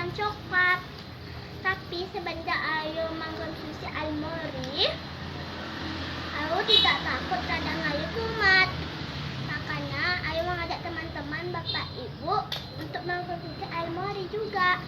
makan coklat. Tapi semenjak Ayu mengkonsumsi Almori, Ayu tidak takut radang Ayu kumat. Makanya Ayu mengajak teman-teman bapak ibu untuk mengkonsumsi Almori juga.